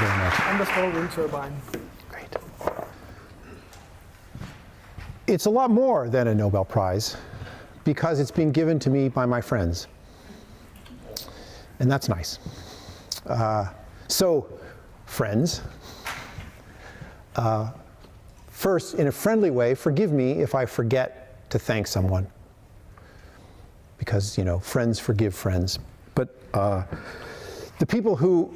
you very much. And the small wind turbine. Great. It's a lot more than a Nobel Prize because it's been given to me by my friends. And that's nice. So, friends, first, in a friendly way, forgive me if I forget to thank someone. Because, you know, friends forgive friends. But the people who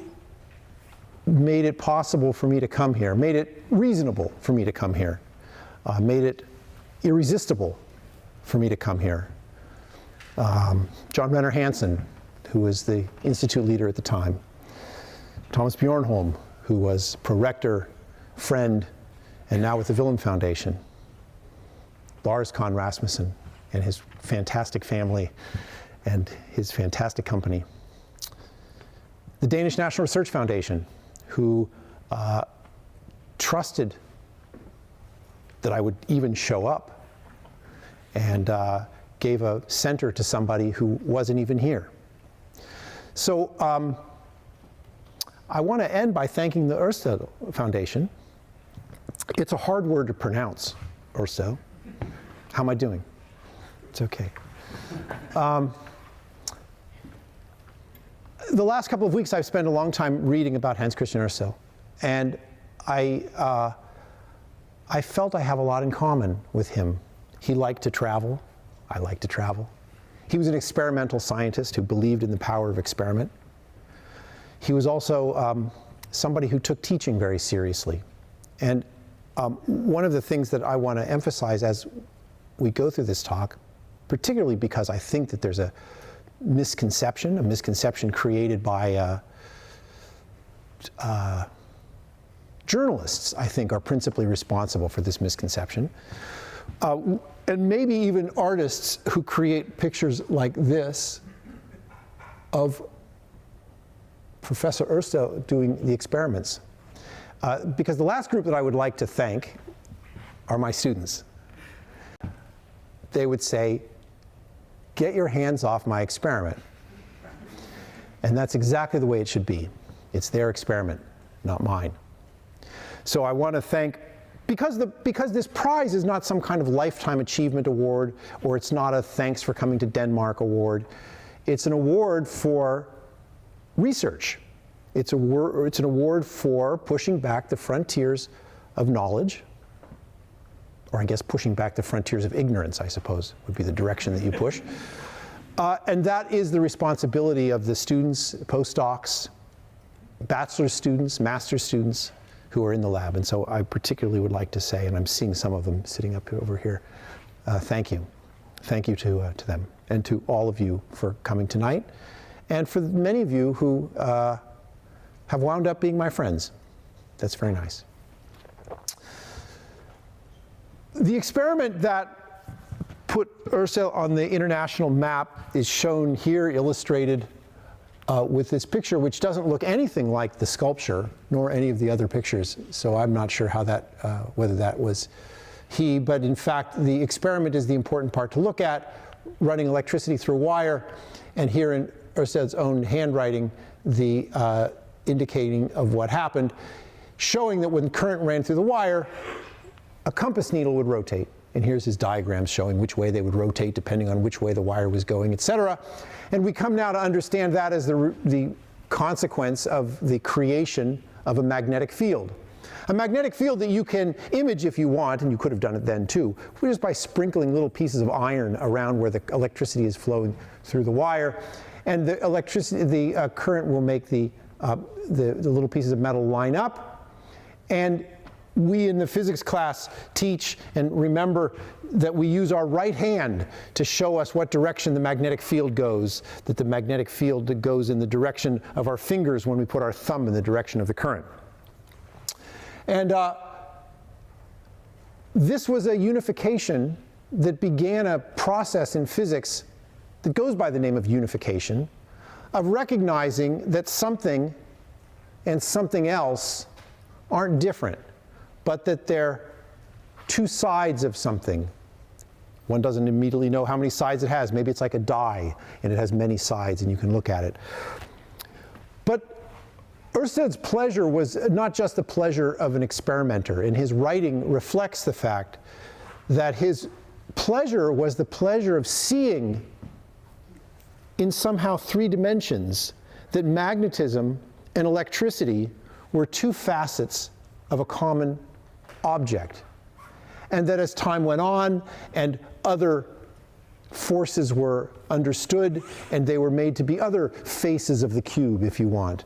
made it possible for me to come here, made it reasonable for me to come here, made it irresistible for me to come here. John Renner Hansen, who was the institute leader at the time. Thomas Bjornholm, who was prorector, friend, and now with the Villum Foundation. Lars Kann Rasmussen and his fantastic family and his fantastic company. The Danish National Research Foundation, who trusted that I would even show up and gave a center to somebody who wasn't even here. So I want to end by thanking the Ørsted Foundation. It's a hard word to pronounce, Ørsted. How am I doing? It's okay. The last couple of weeks I've spent a long time reading about Hans Christian Ørsted, and I felt I have a lot in common with him. He liked to travel. I like to travel. He was an experimental scientist who believed in the power of experiment. He was also somebody who took teaching very seriously. And one of the things that I want to emphasize as we go through this talk, particularly because I think that there's a misconception created by journalists, I think, are principally responsible for this misconception. And maybe even artists who create pictures like this of Professor Ørsted doing the experiments. Because the last group that I would like to thank are my students. They would say, get your hands off my experiment. And that's exactly the way it should be. It's their experiment, not mine. So I want to thank, because this prize is not some kind of lifetime achievement award, or it's not a thanks for coming to Denmark award. It's an award for research. It's an award for pushing back the frontiers of knowledge, or I guess pushing back the frontiers of ignorance, I suppose, would be the direction that you push. And that is the responsibility of the students, postdocs, bachelor's students, master's students who are in the lab. And so I particularly would like to say, and I'm seeing some of them sitting up over here, thank you. Thank you to them, and to all of you for coming tonight, and for many of you who have wound up being my friends. That's very nice. The experiment that put Ørsted on the international map is shown here, illustrated with this picture, which doesn't look anything like the sculpture, nor any of the other pictures. So I'm not sure how that, whether that was he, but in fact, the experiment is the important part to look at, running electricity through a wire, and here in Ørsted's own handwriting, the indicating of what happened, showing that when current ran through the wire, a compass needle would rotate. And here's his diagrams showing which way they would rotate depending on which way the wire was going, etc. And we come now to understand that as the consequence of the creation of a magnetic field. A magnetic field that you can image if you want, and you could have done it then too, just by sprinkling little pieces of iron around where the electricity is flowing through the wire. And the electricity, the current will make the little pieces of metal line up. And we in the physics class teach and remember that we use our right hand to show us what direction the magnetic field goes, that the magnetic field goes in the direction of our fingers when we put our thumb in the direction of the current. And this was a unification that began a process in physics that goes by the name of unification, of recognizing that something and something else aren't different, but that they're two sides of something. One doesn't immediately know how many sides it has. Maybe it's like a die, and it has many sides, and you can look at it. But Ørsted's pleasure was not just the pleasure of an experimenter, and his writing reflects the fact that his pleasure was the pleasure of seeing in somehow 3 dimensions that magnetism and electricity were 2 facets of a common object. And that as time went on and other forces were understood and they were made to be other faces of the cube, if you want,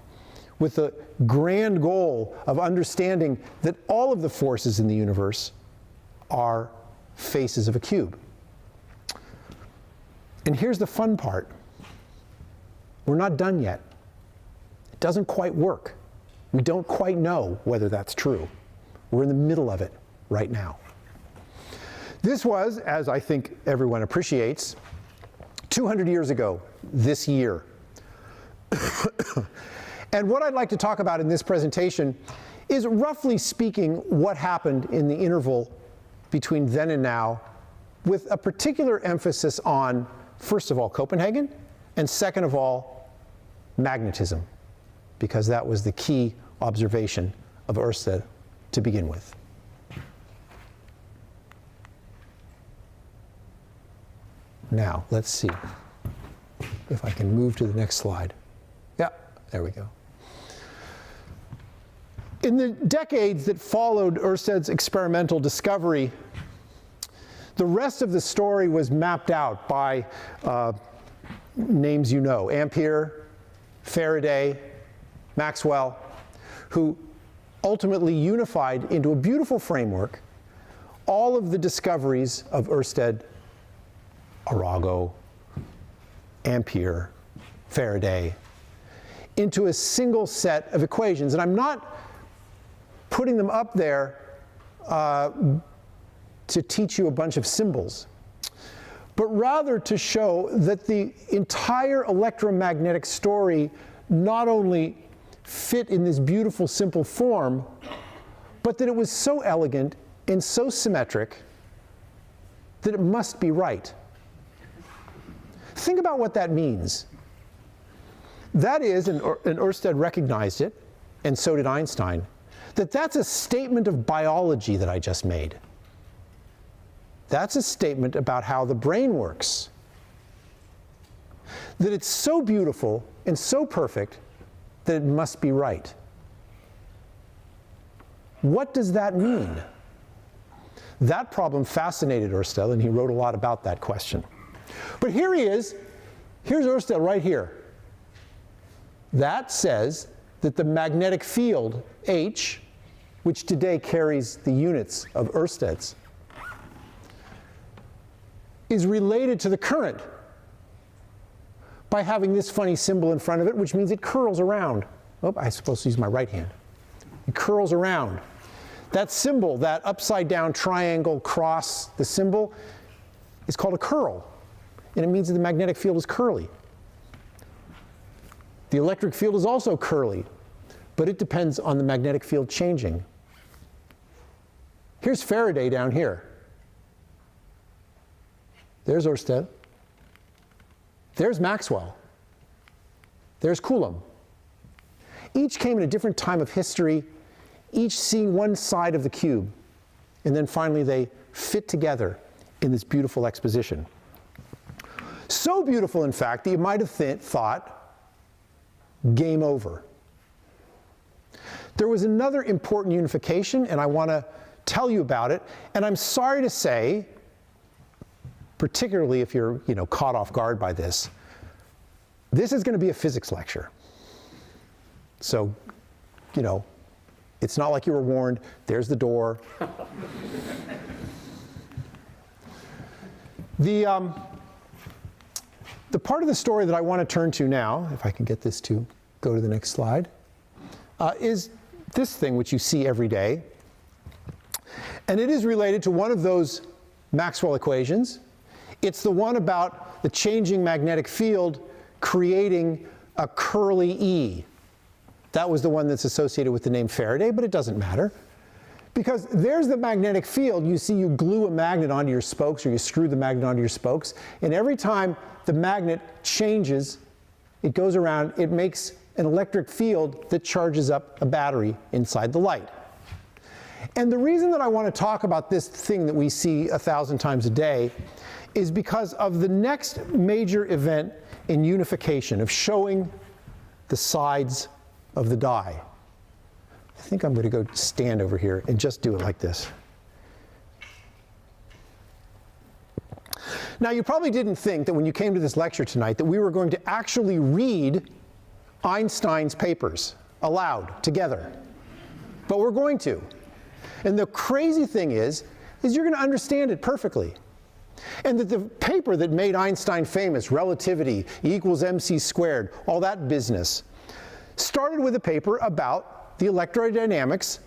with the grand goal of understanding that all of the forces in the universe are faces of a cube. And here's the fun part. We're not done yet. It doesn't quite work. We don't quite know whether that's true. We're in the middle of it right now. This was, as I think everyone appreciates, 200 years ago this year. And what I'd like to talk about in this presentation is, roughly speaking, what happened in the interval between then and now, with a particular emphasis on, first of all, Copenhagen, and second of all, magnetism, because that was the key observation of Ørsted to begin with. Now, let's see if I can move to the next slide. Yeah, there we go. In the decades that followed Ørsted's experimental discovery, the rest of the story was mapped out by names you know: Ampere, Faraday, Maxwell, who ultimately unified into a beautiful framework all of the discoveries of Ørsted, Arago, Ampere, Faraday, into a single set of equations. And I'm not putting them up there to teach you a bunch of symbols, but rather to show that the entire electromagnetic story not only fit in this beautiful, simple form, but that it was so elegant and so symmetric that it must be right. Think about what that means. That is, and Ørsted recognized it, and so did Einstein, that's a statement of biology that I just made. That's a statement about how the brain works. That it's so beautiful and so perfect that it must be right. What does that mean? That problem fascinated Ørsted, and he wrote a lot about that question. But here he is. Here's Ørsted right here. That says that the magnetic field, H, which today carries the units of Ørsted's, is related to the current by having this funny symbol in front of it, which means it curls around. Oh, I'm supposed to use my right hand. It curls around. That symbol, that upside down triangle cross, the symbol, is called a curl. And it means that the magnetic field is curly. The electric field is also curly, but it depends on the magnetic field changing. Here's Faraday down here. There's Ørsted. There's Maxwell. There's Coulomb. Each came at a different time of history, each seeing one side of the cube, and then finally they fit together in this beautiful exposition. So beautiful, in fact, that you might have thought, game over. There was another important unification, and I want to tell you about it, and I'm sorry to say, particularly if you're caught off guard by this, this is going to be a physics lecture. So, it's not like you were warned. There's the door. The part of the story that I want to turn to now, if I can get this to go to the next slide, is this thing which you see every day. And it is related to one of those Maxwell equations. It's the one about the changing magnetic field creating a curly E. That was the one that's associated with the name Faraday, but it doesn't matter. Because there's the magnetic field. You see, you glue a magnet onto your spokes, or you screw the magnet onto your spokes, and every time the magnet changes, it goes around, it makes an electric field that charges up a battery inside the light. And the reason that I want to talk about this thing that we see 1,000 times a day is because of the next major event in unification, of showing the sides of the die. I think I'm going to go stand over here and just do it like this. Now, you probably didn't think that when you came to this lecture tonight that we were going to actually read Einstein's papers aloud together. But we're going to. And the crazy thing is you're going to understand it perfectly. And that the paper that made Einstein famous, relativity, E equals mc squared, all that business, started with a paper about the electrodynamics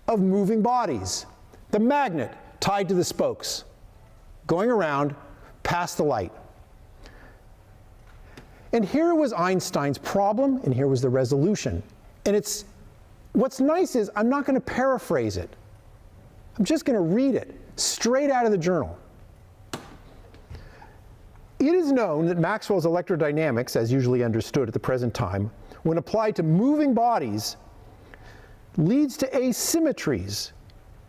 of moving bodies. The magnet tied to the spokes, going around past the light. And here was Einstein's problem, and here was the resolution. And what's nice is I'm not going to paraphrase it. I'm just going to read it straight out of the journal. It is known that Maxwell's electrodynamics, as usually understood at the present time, when applied to moving bodies, leads to asymmetries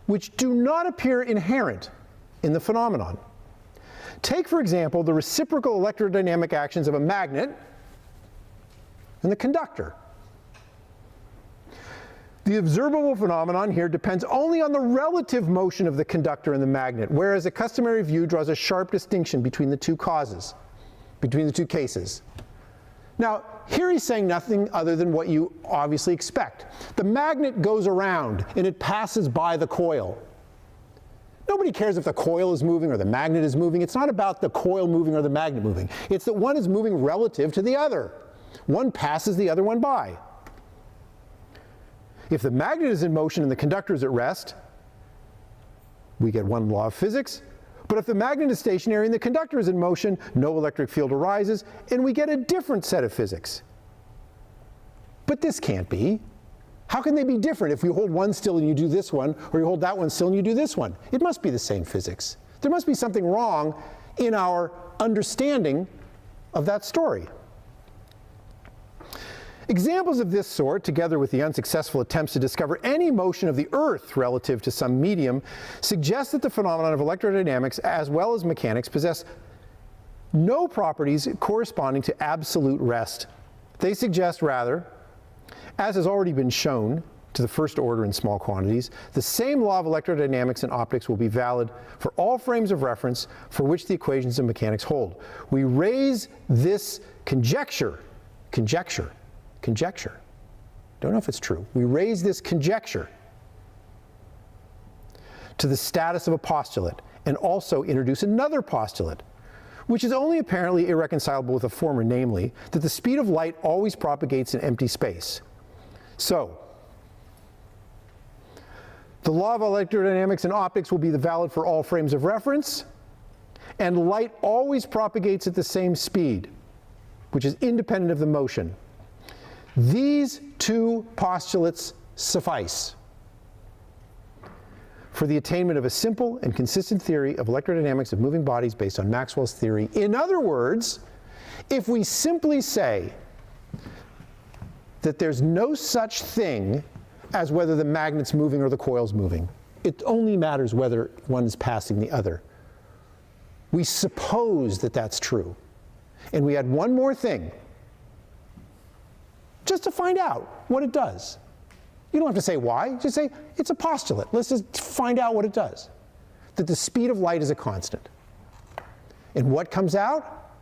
which do not appear inherent in the phenomenon. Take, for example, the reciprocal electrodynamic actions of a magnet and the conductor. The observable phenomenon here depends only on the relative motion of the conductor and the magnet, whereas a customary view draws a sharp distinction between the two causes, between the two cases. Now, here he's saying nothing other than what you obviously expect. The magnet goes around and it passes by the coil. Nobody cares if the coil is moving or the magnet is moving. It's not about the coil moving or the magnet moving. It's that one is moving relative to the other. One passes the other one by. If the magnet is in motion and the conductor is at rest, we get one law of physics. But if the magnet is stationary and the conductor is in motion, no electric field arises, and we get a different set of physics. But this can't be. How can they be different if you hold one still and you do this one, or you hold that one still and you do this one? It must be the same physics. There must be something wrong in our understanding of that story. Examples of this sort, together with the unsuccessful attempts to discover any motion of the Earth relative to some medium, suggest that the phenomenon of electrodynamics, as well as mechanics, possess no properties corresponding to absolute rest. They suggest rather, as has already been shown to the first order in small quantities, the same law of electrodynamics and optics will be valid for all frames of reference for which the equations of mechanics hold. We raise this conjecture, don't know if it's true. We raise this conjecture to the status of a postulate and also introduce another postulate, which is only apparently irreconcilable with the former, namely, that the speed of light always propagates in empty space. So, the law of electrodynamics and optics will be valid for all frames of reference, and light always propagates at the same speed, which is independent of the motion. These two postulates suffice for the attainment of a simple and consistent theory of electrodynamics of moving bodies based on Maxwell's theory. In other words, if we simply say that there's no such thing as whether the magnet's moving or the coil's moving, it only matters whether one is passing the other. We suppose that that's true. And we add one more thing, just to find out what it does. You don't have to say why, just say it's a postulate. Let's just find out what it does. That the speed of light is a constant. And what comes out?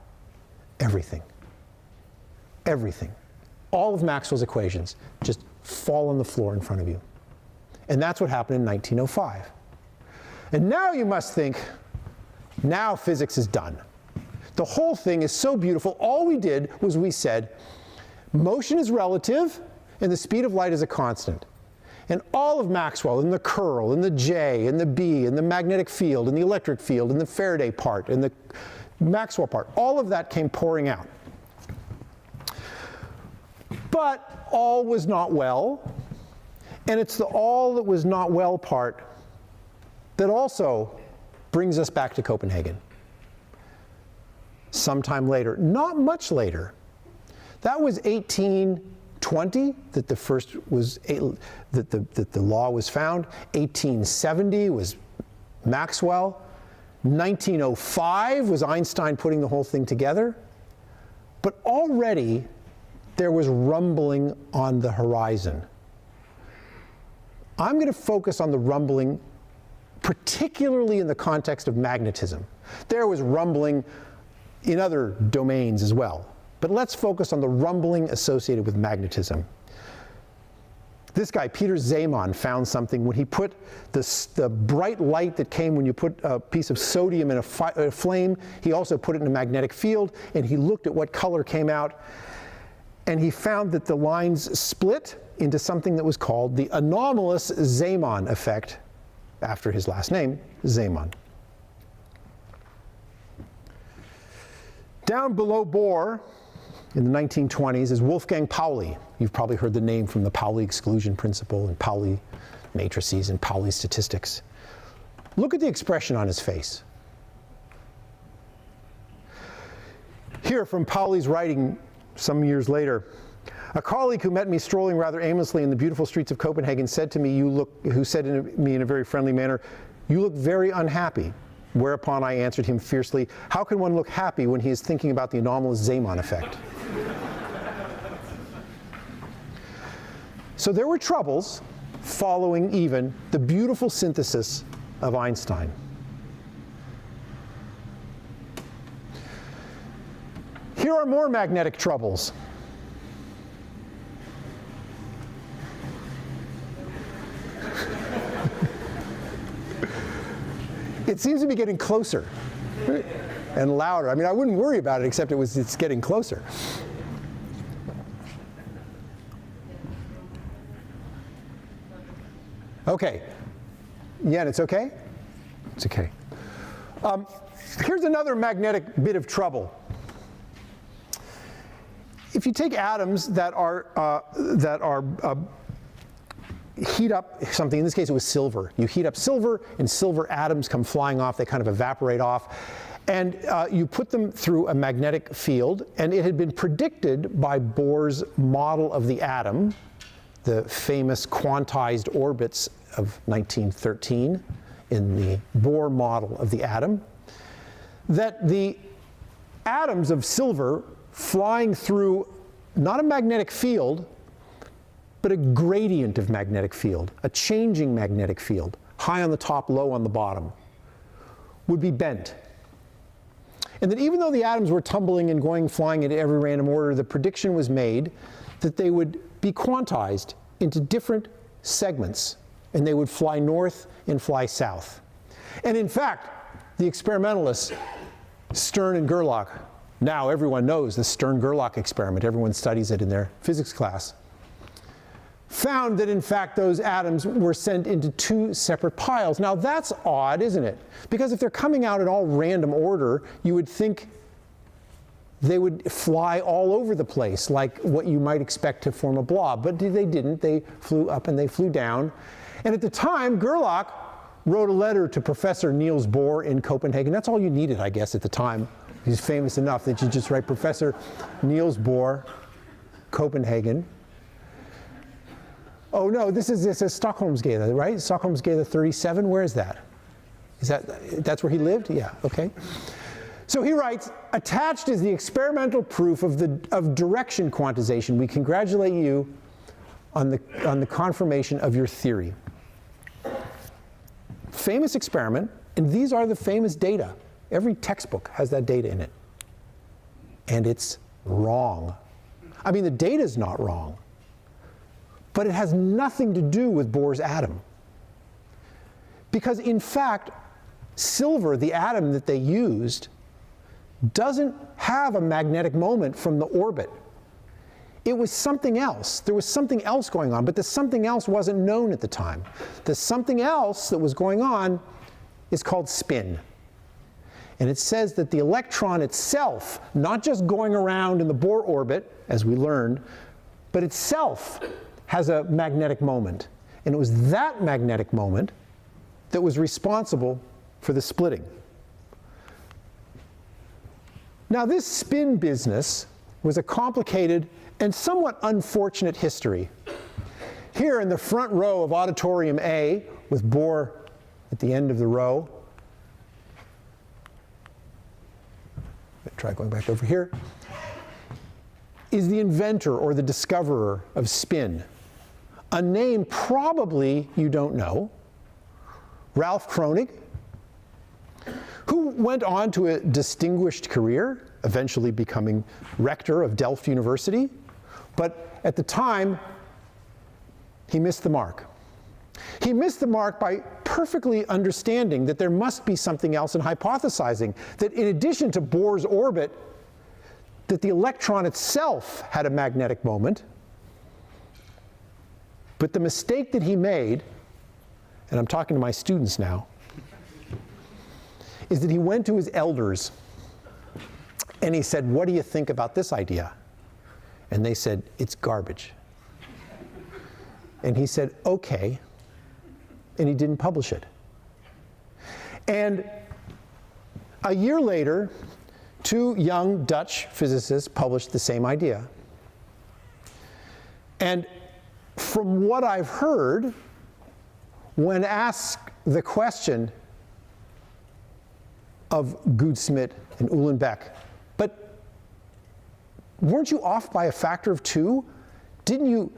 Everything. Everything. All of Maxwell's equations just fall on the floor in front of you. And that's what happened in 1905. And now you must think, now physics is done. The whole thing is so beautiful. All we did was we said, motion is relative, and the speed of light is a constant. And all of Maxwell, and the curl, and the J, and the B, and the magnetic field, and the electric field, and the Faraday part, and the Maxwell part, all of that came pouring out. But all was not well, and it's the all that was not well part that also brings us back to Copenhagen. Sometime later, not much later. That was 1812 1820 that the first was that the law was found. 1870 was Maxwell. 1905 was Einstein putting the whole thing together. But already there was rumbling on the horizon. I'm going to focus on the rumbling, particularly in the context of magnetism. There was rumbling in other domains as well. But let's focus on the rumbling associated with magnetism. This guy, Peter Zeeman, found something when he put the bright light that came when you put a piece of sodium in a flame. He also put it in a magnetic field, and he looked at what color came out. And he found that the lines split into something that was called the anomalous Zeeman effect, after his last name, Zeeman. Down below Bohr, in the 1920s, is Wolfgang Pauli. You've probably heard the name from the Pauli exclusion principle and Pauli matrices and Pauli statistics. Look at the expression on his face. Here from Pauli's writing some years later, a colleague who met me strolling rather aimlessly in the beautiful streets of Copenhagen said to me, who said to me in a very friendly manner, "You look very unhappy." Whereupon I answered him fiercely, "How can one look happy when he is thinking about the anomalous Zeeman effect?" So there were troubles following even the beautiful synthesis of Einstein. Here are more magnetic troubles. It seems to be getting closer and louder. I mean, I wouldn't worry about it, except it's getting closer. Okay. Yeah, it's okay? It's okay. Here's another magnetic bit of trouble. If you take atoms that heat up something, in this case it was silver. You heat up silver, and silver atoms come flying off, they kind of evaporate off. And you put them through a magnetic field, and it had been predicted by Bohr's model of the atom, the famous quantized orbits of 1913 in the Bohr model of the atom, that the atoms of silver flying through not a magnetic field, but a gradient of magnetic field, a changing magnetic field, high on the top, low on the bottom, would be bent. And that even though the atoms were tumbling and flying into every random order, the prediction was made that they would be quantized into different segments, and they would fly north and fly south. And in fact, the experimentalists, Stern and Gerlock, now everyone knows the Stern-Gerlock experiment, everyone studies it in their physics class, found that in fact those atoms were sent into two separate piles. Now that's odd, isn't it? Because if they're coming out in all random order, you would think they would fly all over the place, like what you might expect to form a blob. But they didn't. They flew up and they flew down. And at the time, Gerlock wrote a letter to Professor Niels Bohr in Copenhagen. That's all you needed, I guess, at the time. He's famous enough that you just write Professor Niels Bohr, Copenhagen. Oh no, this is Stockholmsgade, right? Stockholmsgade 37, where is that? That's where he lived? Yeah, okay. So he writes, attached is the experimental proof of direction quantization. We congratulate you on the confirmation of your theory. Famous experiment, and these are the famous data. Every textbook has that data in it. And it's wrong. I mean, the data is not wrong, but it has nothing to do with Bohr's atom. Because in fact, silver, the atom that they used, doesn't have a magnetic moment from the orbit. It was something else. There was something else going on, but the something else wasn't known at the time. The something else that was going on is called spin. And it says that the electron itself, not just going around in the Bohr orbit, as we learned, but itself has a magnetic moment. And it was that magnetic moment that was responsible for the splitting. Now this spin business was a complicated and somewhat unfortunate history. Here in the front row of Auditorium A, with Bohr at the end of the row, try going back over here, is the inventor or the discoverer of spin. A name probably you don't know, Ralph Kronig, who went on to a distinguished career, eventually becoming rector of Delft University, but at the time, he missed the mark. He missed the mark by perfectly understanding that there must be something else and hypothesizing that in addition to Bohr's orbit, that the electron itself had a magnetic moment. But the mistake that he made, and I'm talking to my students now, is that he went to his elders and he said, "What do you think about this idea?" And they said, "It's garbage." And he said, "Okay." And he didn't publish it. And a year later, two young Dutch physicists published the same idea. And from what I've heard, when asked the question of Goudsmit and Uhlenbeck, but weren't you off by a factor of 2? Didn't you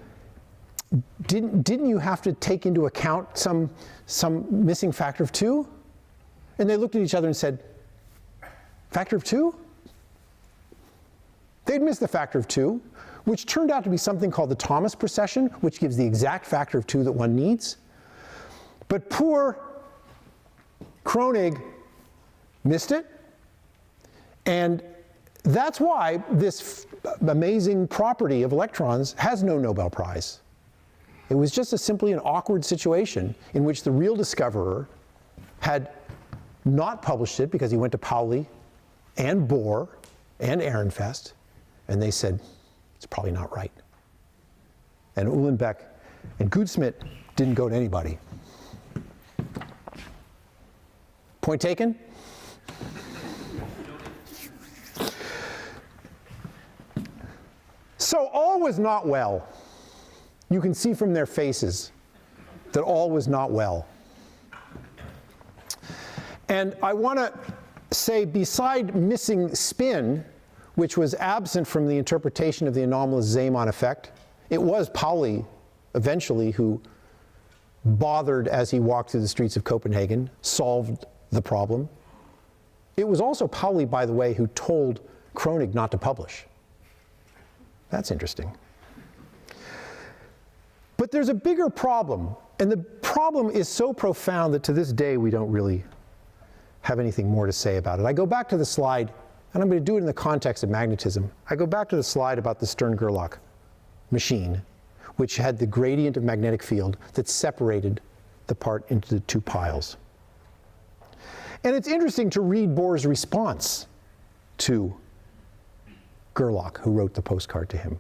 have to take into account some missing factor of 2? And they looked at each other and said, factor of 2? They'd missed the factor of 2, which turned out to be something called the Thomas precession, which gives the exact factor of 2 that one needs. But poor Kronig missed it, and that's why this amazing property of electrons has no Nobel Prize. It was just simply an awkward situation in which the real discoverer had not published it because he went to Pauli and Bohr and Ehrenfest, and they said, it's probably not right. And Uhlenbeck and Goudsmit didn't go to anybody. Point taken? So all was not well. You can see from their faces that all was not well. And I want to say, beside missing spin, which was absent from the interpretation of the anomalous Zeeman effect, it was Pauli eventually who bothered as he walked through the streets of Copenhagen, solved the problem. It was also Pauli, by the way, who told Kronig not to publish. That's interesting. But there's a bigger problem, and the problem is so profound that to this day we don't really have anything more to say about it. I go back to the slide, and I'm going to do it in the context of magnetism. I go back to the slide about the Stern-Gerlock machine, which had the gradient of magnetic field that separated the part into the two piles. And it's interesting to read Bohr's response to Gerlock, who wrote the postcard to him,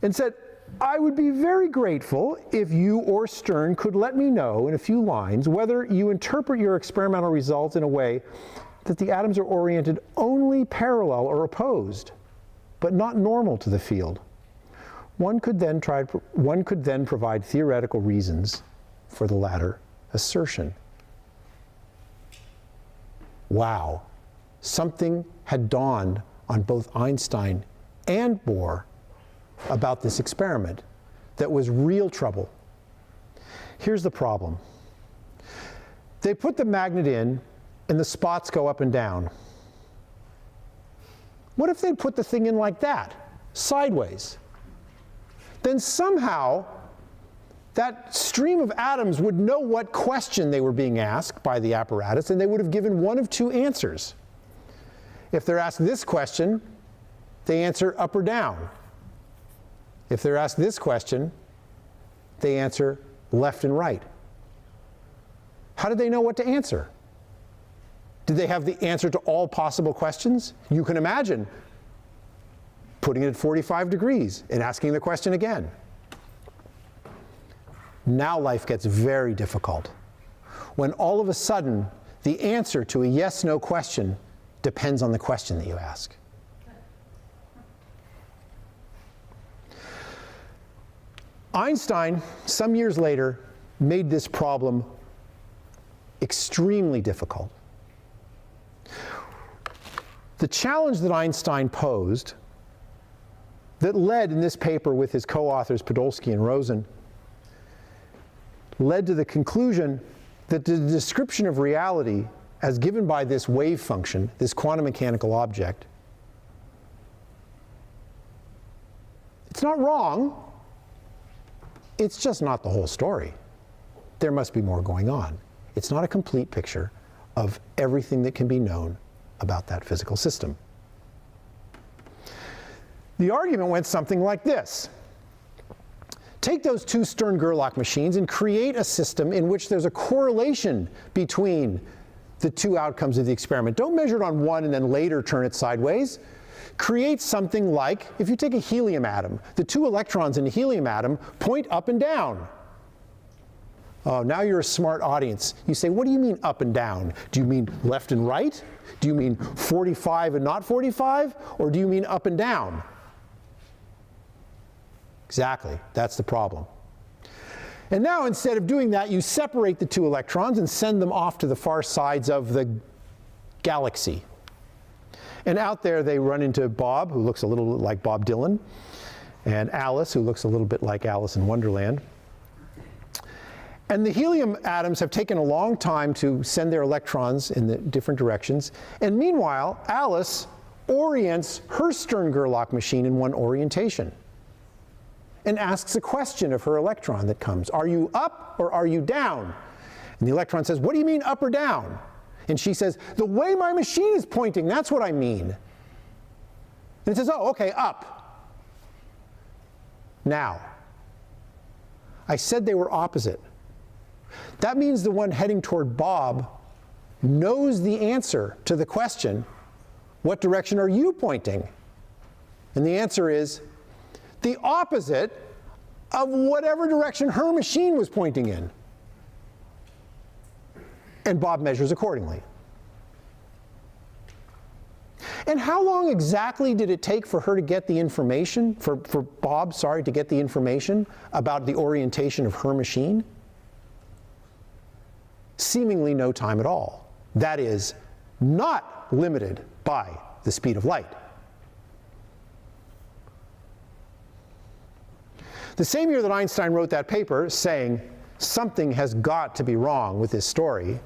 and said, "I would be very grateful if you or Stern could let me know in a few lines whether you interpret your experimental results in a way that the atoms are oriented only parallel or opposed, but not normal to the field. One could then provide theoretical reasons for the latter assertion." Wow, something had dawned on both Einstein and Bohr about this experiment that was real trouble. Here's the problem. They put the magnet in and the spots go up and down. What if they put the thing in like that, sideways? Then somehow that stream of atoms would know what question they were being asked by the apparatus, and they would have given one of two answers. If they're asked this question, they answer up or down. If they're asked this question, they answer left and right. How did they know what to answer? Did they have the answer to all possible questions? You can imagine putting it at 45 degrees and asking the question again. Now life gets very difficult, when all of a sudden the answer to a yes-no question depends on the question that you ask. Einstein, some years later, made this problem extremely difficult. The challenge that Einstein posed, that led in this paper with his co-authors Podolsky and Rosen, led to the conclusion that the description of reality as given by this wave function, this quantum mechanical object, it's not wrong, it's just not the whole story. There must be more going on. It's not a complete picture of everything that can be known about that physical system. The argument went something like this. Take those two Stern-Gerlock machines and create a system in which there's a correlation between the two outcomes of the experiment. Don't measure it on one and then later turn it sideways. Create something like, if you take a helium atom, the two electrons in the helium atom point up and down. Oh, now you're a smart audience. You say, what do you mean up and down? Do you mean left and right? Do you mean 45 and not 45? Or do you mean up and down? Exactly, that's the problem. And now instead of doing that, you separate the two electrons and send them off to the far sides of the galaxy. And out there they run into Bob, who looks a little like Bob Dylan, and Alice, who looks a little bit like Alice in Wonderland. And the helium atoms have taken a long time to send their electrons in the different directions. And meanwhile, Alice orients her Stern-Gerlock machine in one orientation and asks a question of her electron that comes. Are you up or are you down? And the electron says, what do you mean up or down? And she says, the way my machine is pointing, that's what I mean. And it says, oh, okay, up. Now, I said they were opposite. That means the one heading toward Bob knows the answer to the question, what direction are you pointing? And the answer is the opposite of whatever direction her machine was pointing in. And Bob measures accordingly. And how long exactly did it take for her to get the information, for Bob, sorry, to get the information about the orientation of her machine? Seemingly no time at all. That is, not limited by the speed of light. The same year that Einstein wrote that paper saying something has got to be wrong with this story,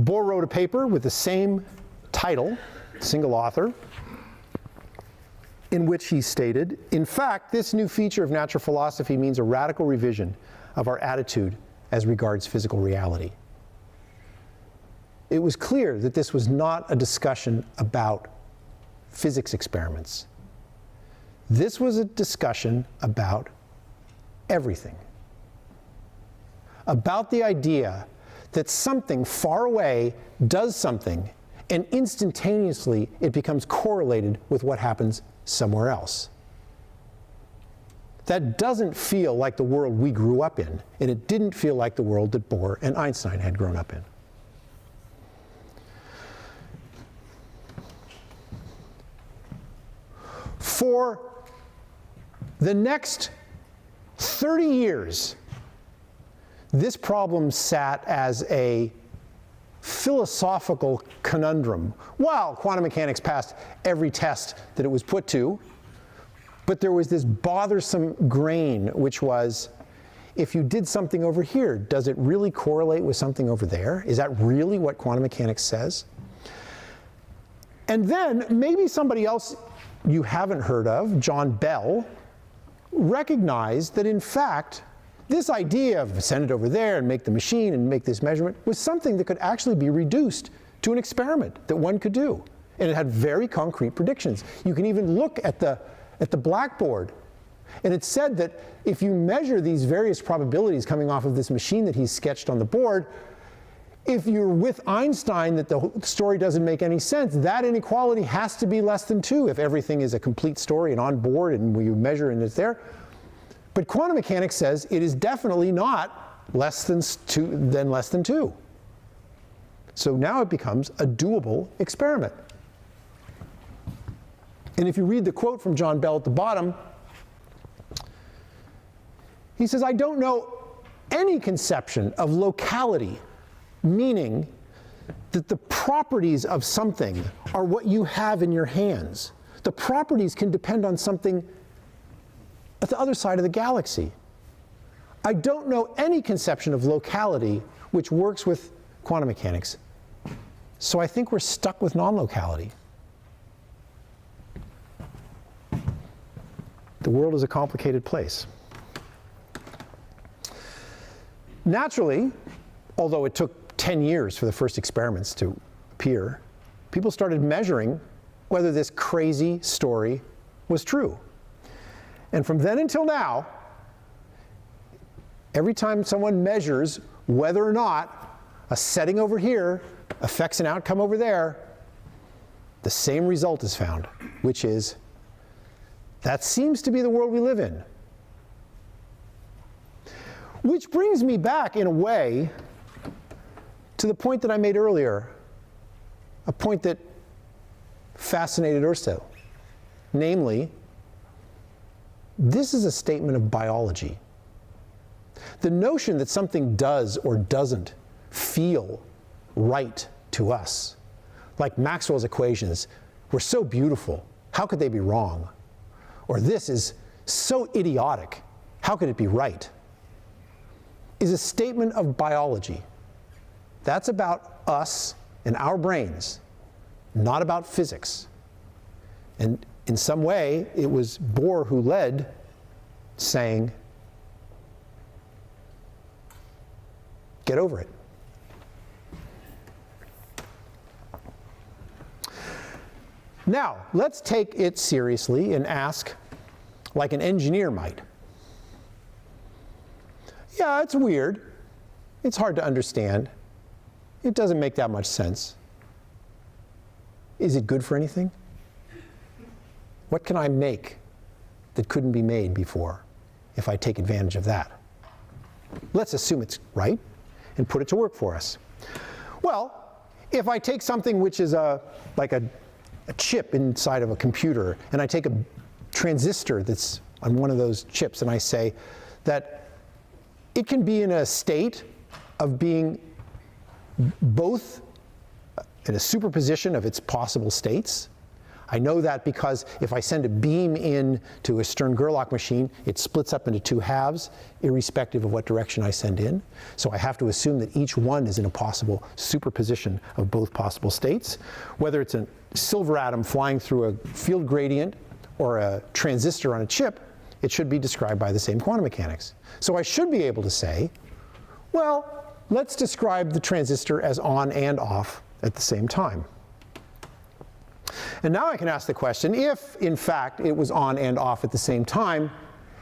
Bohr wrote a paper with the same title, single author, in which he stated, in fact, this new feature of natural philosophy means a radical revision of our attitude as regards physical reality. It was clear that this was not a discussion about physics experiments. This was a discussion about everything. About the idea that something far away does something, and instantaneously it becomes correlated with what happens somewhere else. That doesn't feel like the world we grew up in, and it didn't feel like the world that Bohr and Einstein had grown up in. For the next 30 years, this problem sat as a philosophical conundrum. While quantum mechanics passed every test that it was put to, but there was this bothersome grain, which was, if you did something over here, does it really correlate with something over there? Is that really what quantum mechanics says? And then maybe somebody else you haven't heard of, John Bell, recognized that in fact, this idea of send it over there and make the machine and make this measurement was something that could actually be reduced to an experiment that one could do. And it had very concrete predictions. You can even look at the blackboard. And it said that if you measure these various probabilities coming off of this machine that he's sketched on the board, if you're with Einstein that the story doesn't make any sense, that inequality has to be less than 2 if everything is a complete story and on board and you measure and it's there. But quantum mechanics says it is definitely not less than 2. So now it becomes a doable experiment. And if you read the quote from John Bell at the bottom, He says, I don't know any conception of locality, meaning that the properties of something are what you have in your hands. The properties can depend on something at the other side of the galaxy. I don't know any conception of locality which works with quantum mechanics. So I think we're stuck with non-locality. The world is a complicated place. Naturally, although it took 10 years for the first experiments to appear, people started measuring whether this crazy story was true. And from then until now, every time someone measures whether or not a setting over here affects an outcome over there, the same result is found, which is that seems to be the world we live in. Which brings me back, in a way, to the point that I made earlier, a point that fascinated Ørsted. Namely, this is a statement of biology. The notion that something does or doesn't feel right to us, like Maxwell's equations, were so beautiful, how could they be wrong? Or this is so idiotic, how could it be right? Is a statement of biology. That's about us and our brains, not about physics. And in some way, it was Bohr who led, saying, get over it. Now, let's take it seriously and ask, like an engineer might. Yeah, it's weird. It's hard to understand. It doesn't make that much sense. Is it good for anything? What can I make that couldn't be made before if I take advantage of that? Let's assume it's right and put it to work for us. Well, if I take something which is like a chip inside of a computer, and I take a transistor that's on one of those chips, and I say that it can be in a state of being both in a superposition of its possible states. I know that because if I send a beam in to a Stern-Gerlock machine, it splits up into two halves, irrespective of what direction I send in. So I have to assume that each one is in a possible superposition of both possible states. Whether it's a silver atom flying through a field gradient or a transistor on a chip, it should be described by the same quantum mechanics. So I should be able to say, well, let's describe the transistor as on and off at the same time. And now I can ask the question, if in fact it was on and off at the same time,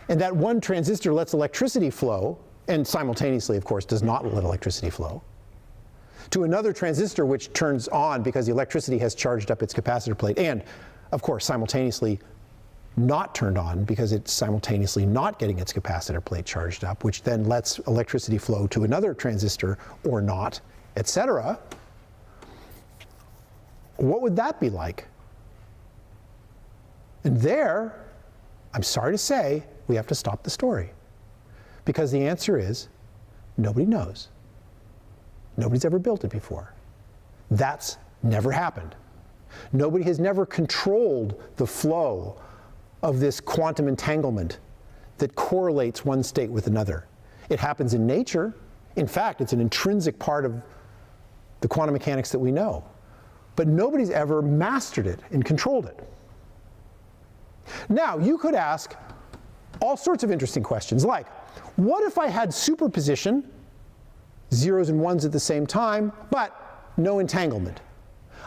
and that one transistor lets electricity flow, and simultaneously, of course, does not let electricity flow, to another transistor which turns on because the electricity has charged up its capacitor plate, and of course simultaneously not turned on because it's simultaneously not getting its capacitor plate charged up, which then lets electricity flow to another transistor or not, etc. What would that be like? And there, I'm sorry to say, we have to stop the story. Because the answer is, nobody knows. Nobody's ever built it before. That's never happened. Nobody has never controlled the flow of this quantum entanglement that correlates one state with another. It happens in nature. In fact, it's an intrinsic part of the quantum mechanics that we know. But nobody's ever mastered it and controlled it. Now, you could ask all sorts of interesting questions, like, what if I had superposition, zeros and ones at the same time, but no entanglement?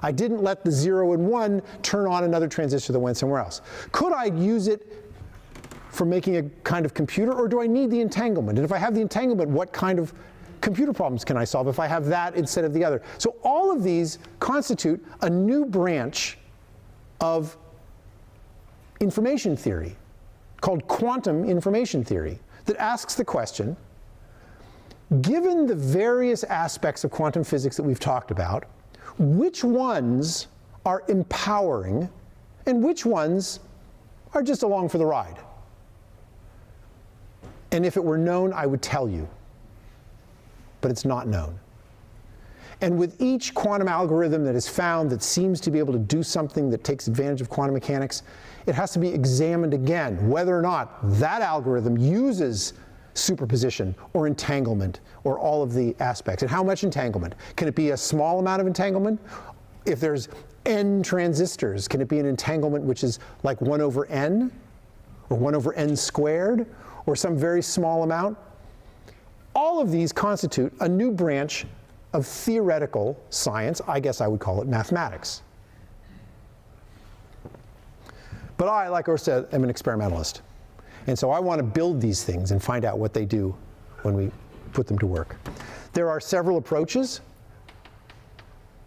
I didn't let the 0 and 1 turn on another transistor that went somewhere else. Could I use it for making a kind of computer, or do I need the entanglement? And if I have the entanglement, what kind of computer problems can I solve if I have that instead of the other? So all of these constitute a new branch of information theory called quantum information theory that asks the question, given the various aspects of quantum physics that we've talked about, which ones are empowering and which ones are just along for the ride? And if it were known, I would tell you. But it's not known. And with each quantum algorithm that is found that seems to be able to do something that takes advantage of quantum mechanics, it has to be examined again, whether or not that algorithm uses superposition or entanglement or all of the aspects. And how much entanglement? Can it be a small amount of entanglement? If there's n transistors, can it be an entanglement which is like 1 over n? Or 1 over n squared? Or some very small amount? All of these constitute a new branch of theoretical science. I guess I would call it mathematics. But I, like Ørsted, am an experimentalist. And so I want to build these things and find out what they do when we put them to work. There are several approaches.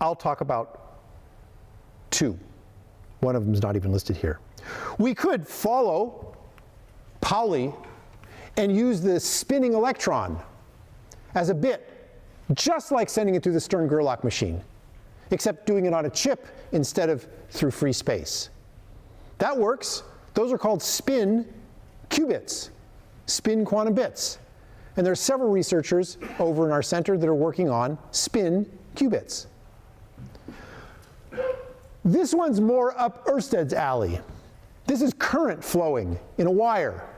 I'll talk about 2. One of them is not even listed here. We could follow Pauli and use the spinning electron as a bit, just like sending it through the Stern-Gerlock machine, except doing it on a chip instead of through free space. That works. Those are called spin qubits, spin quantum bits. And there are several researchers over in our center that are working on spin qubits. This one's more up Ørsted's alley. This is current flowing in a wire.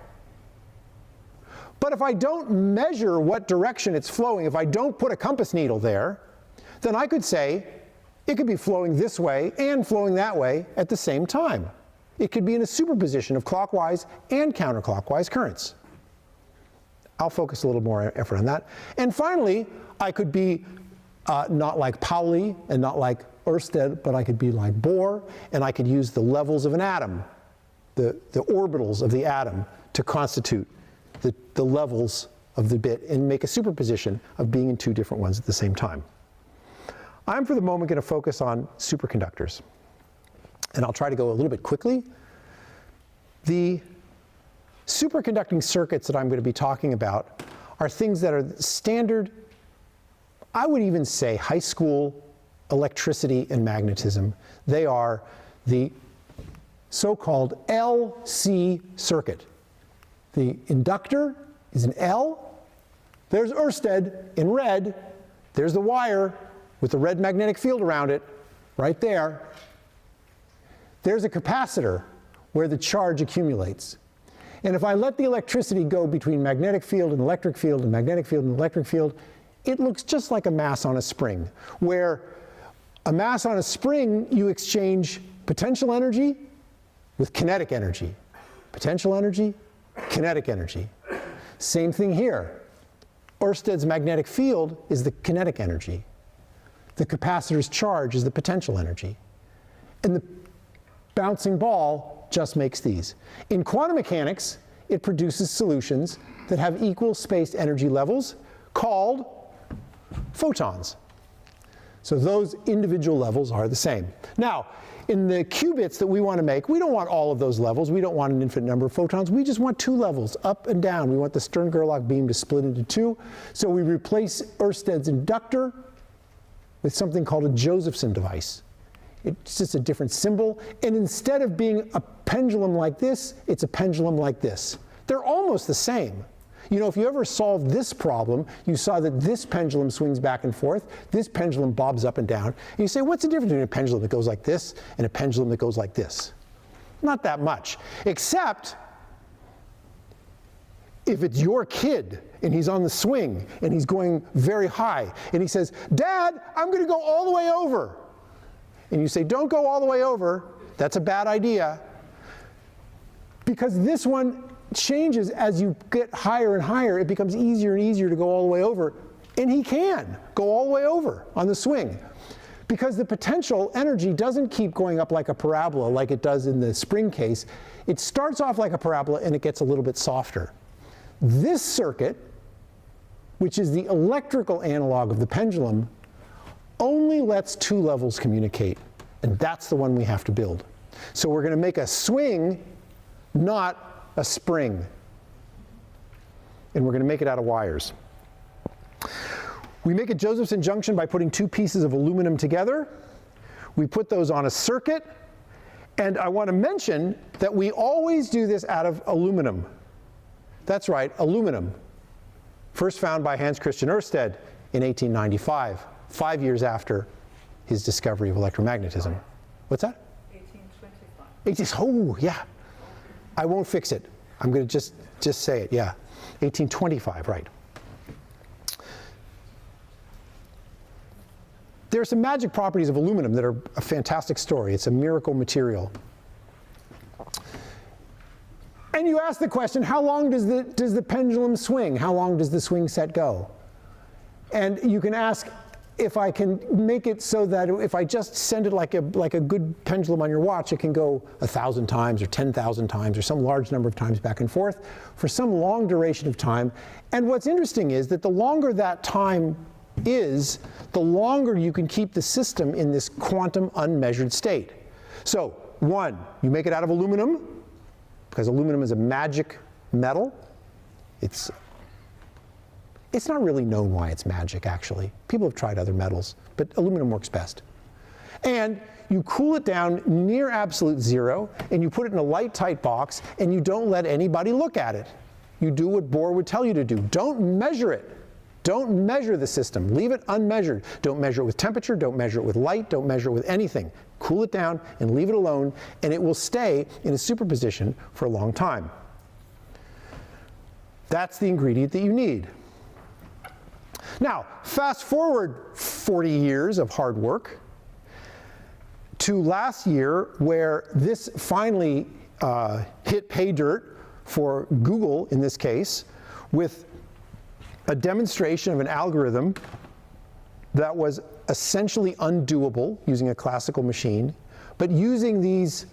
But if I don't measure what direction it's flowing, if I don't put a compass needle there, then I could say it could be flowing this way and flowing that way at the same time. It could be in a superposition of clockwise and counterclockwise currents. I'll focus a little more effort on that. And finally, I could be not like Pauli and not like Ørsted, but I could be like Bohr, and I could use the levels of an atom, the orbitals of the atom, to constitute the levels of the bit and make a superposition of being in 2 different ones at the same time. I'm, for the moment, going to focus on superconductors. And I'll try to go a little bit quickly. The superconducting circuits that I'm going to be talking about are things that are standard, I would even say high school electricity and magnetism. They are the so-called LC circuit. The inductor is an L. There's Ørsted in red. There's the wire with the red magnetic field around it, right there. There's a capacitor where the charge accumulates. And if I let the electricity go between magnetic field and electric field and magnetic field and electric field, it looks just like a mass on a spring, where a mass on a spring, you exchange potential energy with kinetic energy. Potential energy, kinetic energy. Same thing here. Ørsted's magnetic field is the kinetic energy. The capacitor's charge is the potential energy. And the bouncing ball just makes these. In quantum mechanics, it produces solutions that have equal spaced energy levels called photons. So those individual levels are the same. Now, in the qubits that we want to make, we don't want all of those levels. We don't want an infinite number of photons. We just want 2 levels, up and down. We want the Stern-Gerlock beam to split into 2. So we replace Ørsted's inductor with something called a Josephson device. It's just a different symbol. And instead of being a pendulum like this, it's a pendulum like this. They're almost the same. You know, if you ever solved this problem, you saw that this pendulum swings back and forth, this pendulum bobs up and down, and you say, what's the difference between a pendulum that goes like this and a pendulum that goes like this? Not that much, except if it's your kid and he's on the swing and he's going very high and he says, Dad, I'm going to go all the way over. And you say, don't go all the way over, that's a bad idea, because this one changes as you get higher and higher. It becomes easier and easier to go all the way over, and he can go all the way over on the swing, because the potential energy doesn't keep going up like a parabola like it does in the spring case. It starts off like a parabola and it gets a little bit softer. This circuit, which is the electrical analog of the pendulum, only lets 2 levels communicate, and that's the one we have to build. So we're going to make a swing, not a spring, and we're going to make it out of wires. We make a Josephson junction by putting 2 pieces of aluminum together. We put those on a circuit, and I want to mention that we always do this out of aluminum. That's right, aluminum. First found by Hans Christian Ørsted in 1895, 5 years after his discovery of electromagnetism. What's that? 1825. Oh, yeah. I won't fix it. I'm going to just say it, yeah. 1825, right. There are some magic properties of aluminum that are a fantastic story. It's a miracle material. And you ask the question, how long does the pendulum swing? How long does the swing set go? And you can ask if I can make it so that if I just send it like a good pendulum on your watch, it can go 1,000 times or 10,000 times or some large number of times back and forth for some long duration of time. And what's interesting is that the longer that time is, the longer you can keep the system in this quantum unmeasured state. So, 1, you make it out of aluminum, because aluminum is a magic metal. It's not really known why it's magic, actually. People have tried other metals, but aluminum works best. And you cool it down near absolute zero, and you put it in a light-tight box, and you don't let anybody look at it. You do what Bohr would tell you to do. Don't measure it. Don't measure the system. Leave it unmeasured. Don't measure it with temperature. Don't measure it with light. Don't measure it with anything. Cool it down and leave it alone, and it will stay in a superposition for a long time. That's the ingredient that you need. Now, fast forward 40 years of hard work to last year, where this finally hit pay dirt for Google in this case, with a demonstration of an algorithm that was essentially undoable using a classical machine, but using these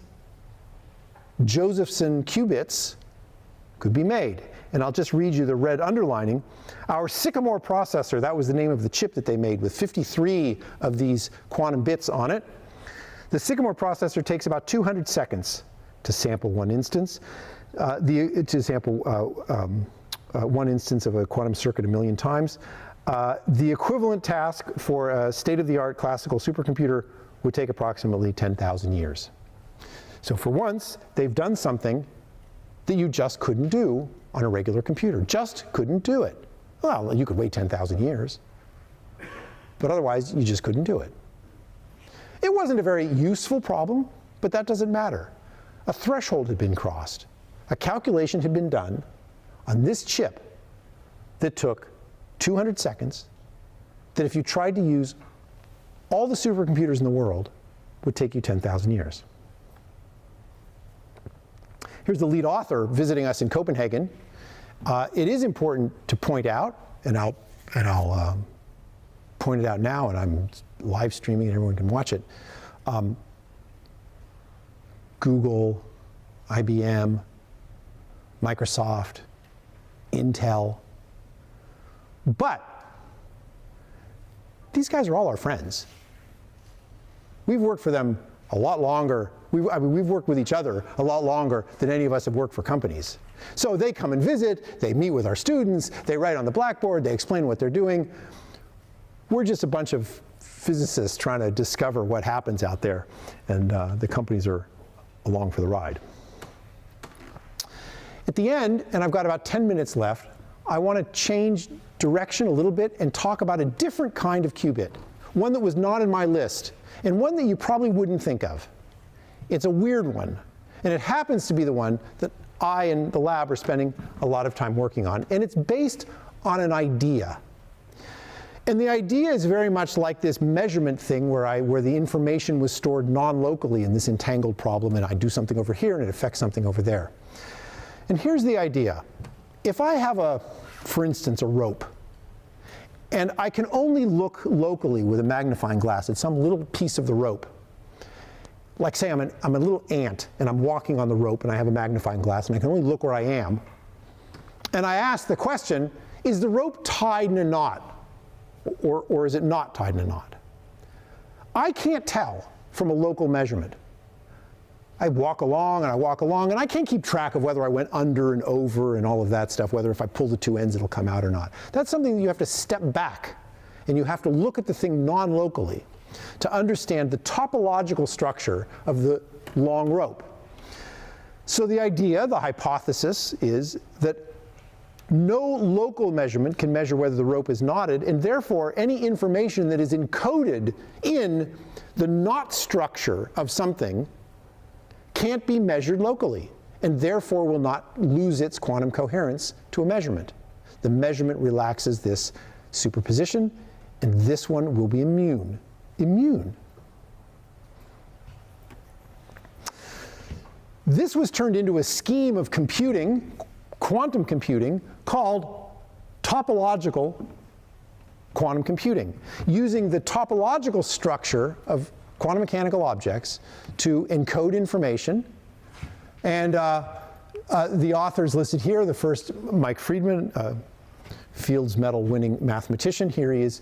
Josephson qubits could be made. And I'll just read you the red underlining. Our Sycamore processor, that was the name of the chip that they made with 53 of these quantum bits on it. The Sycamore processor takes about 200 seconds to sample one instance, one instance of a quantum circuit 1,000,000 times. The equivalent task for a state-of-the-art classical supercomputer would take approximately 10,000 years. So for once, they've done something that you just couldn't do on a regular computer. Just couldn't do it. Well, you could wait 10,000 years, but otherwise you just couldn't do it. It wasn't a very useful problem, but that doesn't matter. A threshold had been crossed. A calculation had been done on this chip that took 200 seconds, that if you tried to use all the supercomputers in the world, would take you 10,000 years. Here's the lead author visiting us in Copenhagen. It is important to point out, and I'll point it out now, and I'm live streaming and everyone can watch it. Google, IBM, Microsoft, Intel. But these guys are all our friends. We've worked for them a lot longer. We've worked with each other a lot longer than any of us have worked for companies. So they come and visit, they meet with our students, they write on the blackboard, they explain what they're doing. We're just a bunch of physicists trying to discover what happens out there, and the companies are along for the ride. At the end, and I've got about 10 minutes left, I want to change direction a little bit and talk about a different kind of qubit, one that was not in my list, and one that you probably wouldn't think of. It's a weird one, and it happens to be the one that I and the lab are spending a lot of time working on, and it's based on an idea. And the idea is very much like this measurement thing where the information was stored non-locally in this entangled problem, and I do something over here and it affects something over there. And here's the idea. If I have for instance, a rope, and I can only look locally with a magnifying glass at some little piece of the rope, like say I'm a little ant and I'm walking on the rope and I have a magnifying glass and I can only look where I am, and I ask the question, is the rope tied in a knot? Or is it not tied in a knot? I can't tell from a local measurement. I walk along and I walk along, and I can't keep track of whether I went under and over and all of that stuff, whether if I pull the two ends it'll come out or not. That's something that you have to step back, and you have to look at the thing non-locally to understand the topological structure of the long rope. So the idea, the hypothesis, is that No local measurement can measure whether the rope is knotted, and therefore any information that is encoded in the knot structure of something can't be measured locally, and therefore will not lose its quantum coherence to a measurement. The measurement relaxes this superposition, and this one will be immune. Immune. This was turned into a scheme of computing, quantum computing, called topological quantum computing, using the topological structure of quantum mechanical objects to encode information. And the authors listed here, the first, Mike Friedman, Fields Medal winning mathematician. Here he is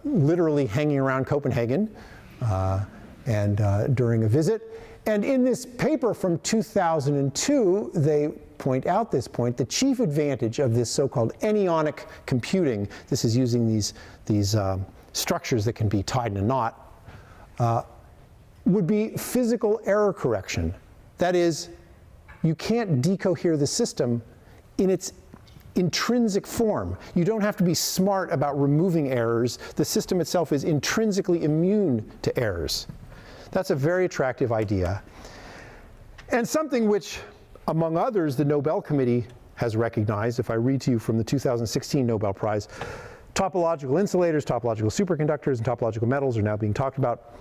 literally hanging around Copenhagen during a visit. And in this paper from 2002, they point out this point. The chief advantage of this so-called anyonic computing, this is using these structures that can be tied in a knot, would be physical error correction. That is, you can't decohere the system in its intrinsic form. You don't have to be smart about removing errors. The system itself is intrinsically immune to errors. That's a very attractive idea, and something which, among others, the Nobel Committee has recognized. If I read to you from the 2016 Nobel Prize, topological insulators, topological superconductors, and topological metals are now being talked about.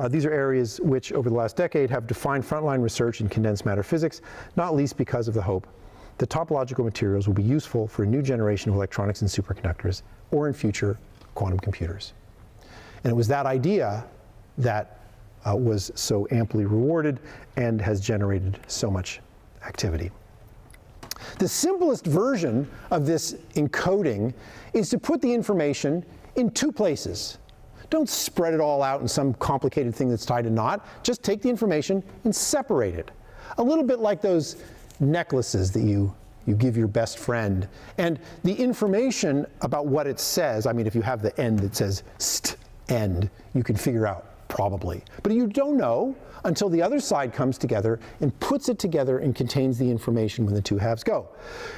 These are areas which, over the last decade, have defined frontline research in condensed matter physics, not least because of the hope that topological materials will be useful for a new generation of electronics and superconductors, or in future quantum computers. And it was that idea that was so amply rewarded and has generated so much activity. The simplest version of this encoding is to put the information in two places. Don't spread it all out in some complicated thing that's tied in a knot. Just take the information and separate it. A little bit like those necklaces that you give your best friend. And the information about what it says, I mean, if you have the end that says st end, you can figure out probably. But you don't know until the other side comes together and puts it together and contains the information when the two halves go.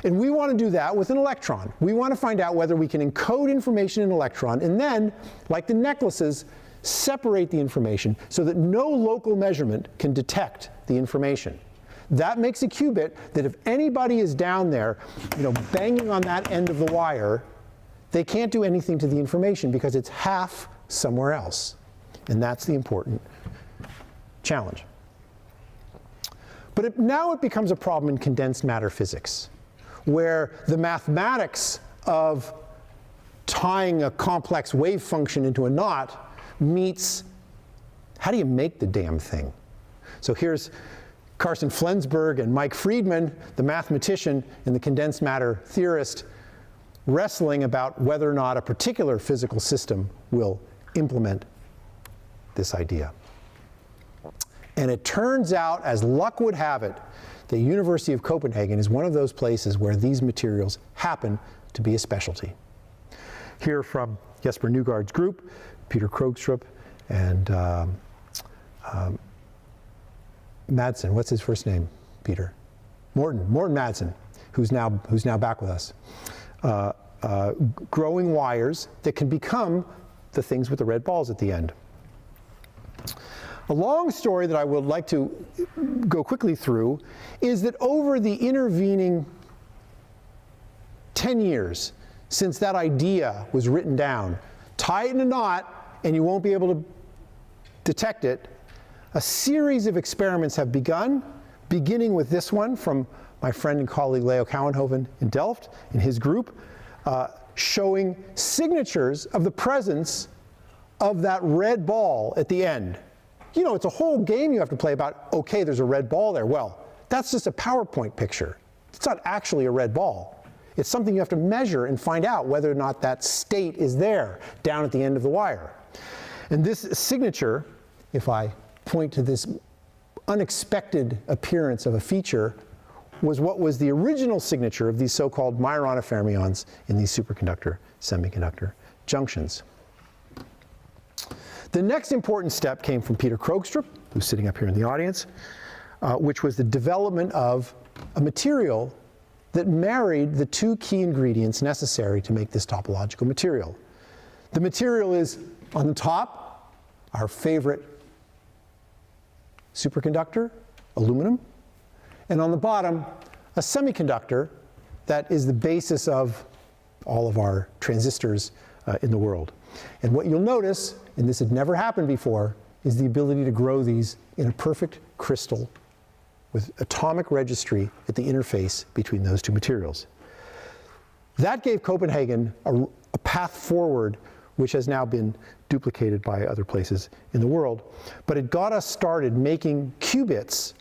And we want to do that with an electron. We want to find out whether we can encode information in an electron and then, like the necklaces, separate the information so that no local measurement can detect the information. That makes a qubit that if anybody is down there, banging on that end of the wire, they can't do anything to the information because it's half somewhere else. And that's the important challenge. But now it becomes a problem in condensed matter physics, where the mathematics of tying a complex wave function into a knot meets how do you make the damn thing? So here's Carsten Flensburg and Mike Friedman, the mathematician and the condensed matter theorist, wrestling about whether or not a particular physical system will implement this idea. And it turns out, as luck would have it, the University of Copenhagen is one of those places where these materials happen to be a specialty. Here from Jesper Nygaard's group, Peter Krogstrup and Madsen, what's his first name, Peter? Morten Madsen, who's now back with us. Growing wires that can become the things with the red balls at the end. A long story that I would like to go quickly through is that over the intervening 10 years since that idea was written down, tie it in a knot and you won't be able to detect it, a series of experiments have begun, beginning with this one from my friend and colleague Leo Kouwenhoven in Delft and his group, showing signatures of the presence of that red ball at the end. It's a whole game you have to play about, okay, there's a red ball there. Well, that's just a PowerPoint picture. It's not actually a red ball. It's something you have to measure and find out whether or not that state is there down at the end of the wire. And this signature, if I point to this unexpected appearance of a feature, was what was the original signature of these so-called Majorana fermions in these superconductor semiconductor junctions. The next important step came from Peter Krogstrup, who's sitting up here in the audience, which was the development of a material that married the two key ingredients necessary to make this topological material. The material is, on the top, our favorite superconductor, aluminum, and on the bottom, a semiconductor that is the basis of all of our transistors in the world. And what you'll notice, and this had never happened before, is the ability to grow these in a perfect crystal with atomic registry at the interface between those two materials. That gave Copenhagen a path forward, which has now been duplicated by other places in the world. But it got us started making qubits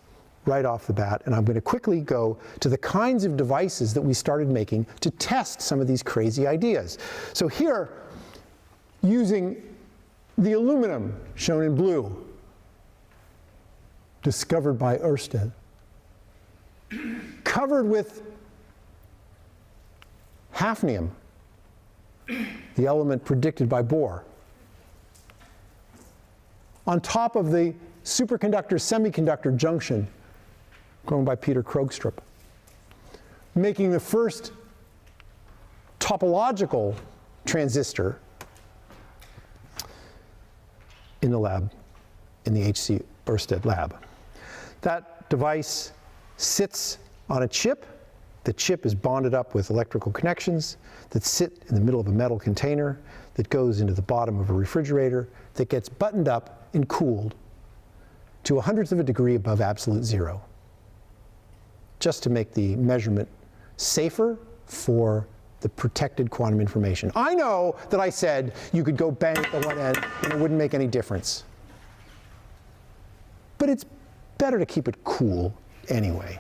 right off the bat, and I'm going to quickly go to the kinds of devices that we started making to test some of these crazy ideas. So here, using the aluminum shown in blue, discovered by Ørsted, covered with hafnium, the element predicted by Bohr, on top of the superconductor-semiconductor junction grown by Peter Krogstrup, making the first topological transistor in the lab, in the HC Ørsted lab. That device sits on a chip. The chip is bonded up with electrical connections that sit in the middle of a metal container that goes into the bottom of a refrigerator that gets buttoned up and cooled to 1/100th of a degree above absolute zero, just to make the measurement safer for the protected quantum information. I know that I said you could go bang at the one end and it wouldn't make any difference. But it's better to keep it cool anyway.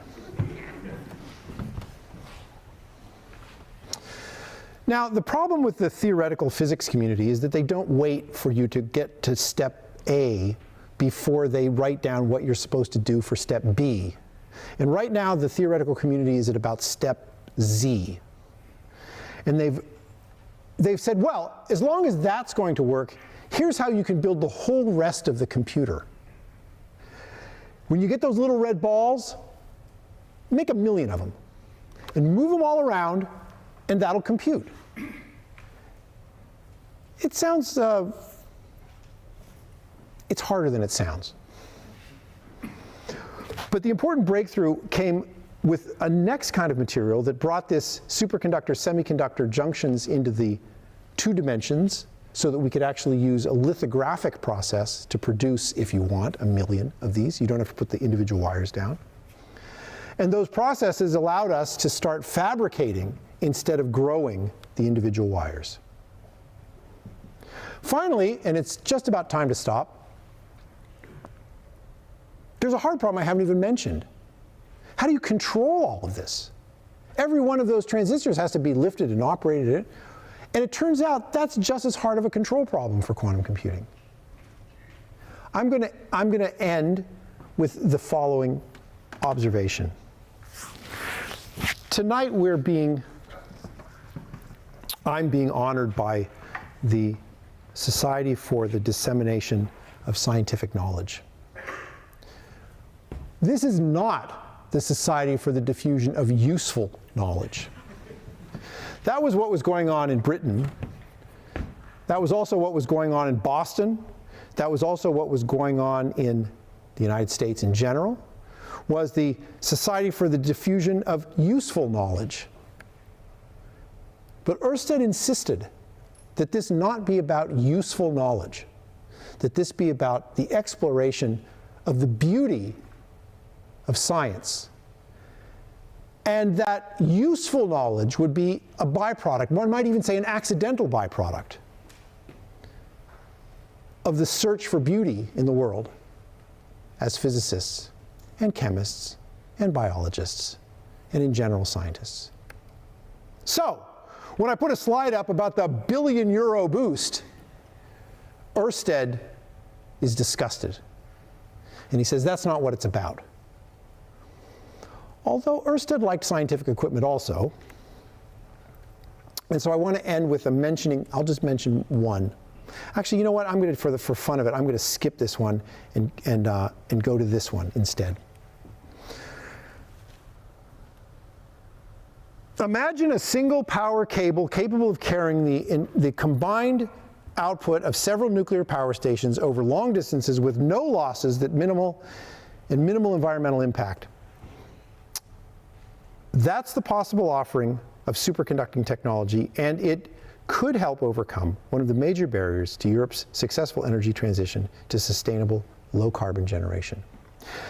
Now, the problem with the theoretical physics community is that they don't wait for you to get to step A before they write down what you're supposed to do for step B. And right now, the theoretical community is at about step Z. And they've said, well, as long as that's going to work, here's how you can build the whole rest of the computer. When you get those little red balls, make 1,000,000 of them and move them all around, and that'll compute. It sounds, it's harder than it sounds. But the important breakthrough came with a next kind of material that brought this superconductor-semiconductor junctions into the 2 dimensions so that we could actually use a lithographic process to produce, if you want, 1,000,000 of these. You don't have to put the individual wires down. And those processes allowed us to start fabricating instead of growing the individual wires. Finally, and it's just about time to stop, there's a hard problem I haven't even mentioned. How do you control all of this? Every one of those transistors has to be lifted and operated, and it turns out that's just as hard of a control problem for quantum computing. I'm going to end with the following observation. Tonight I'm being honored by the Society for the Dissemination of Scientific Knowledge. This is not the Society for the Diffusion of Useful Knowledge. That was what was going on in Britain. That was also what was going on in Boston. That was also what was going on in the United States in general, was the Society for the Diffusion of Useful Knowledge. But Ørsted insisted that this not be about useful knowledge, that this be about the exploration of the beauty of science, and that useful knowledge would be a byproduct, one might even say an accidental byproduct, of the search for beauty in the world as physicists and chemists and biologists and in general scientists. So, when I put a slide up about the €1 billion boost, Ørsted is disgusted. And he says that's not what it's about. Although Ørsted liked scientific equipment also. And so I want to end with a mentioning, I'll just mention one. Actually, you know what? I'm going to, for fun of it, I'm going to skip this one and go to this one instead. Imagine a single power cable capable of carrying the combined output of several nuclear power stations over long distances with no losses and minimal environmental impact. That's the possible offering of superconducting technology, and it could help overcome one of the major barriers to Europe's successful energy transition to sustainable low-carbon generation.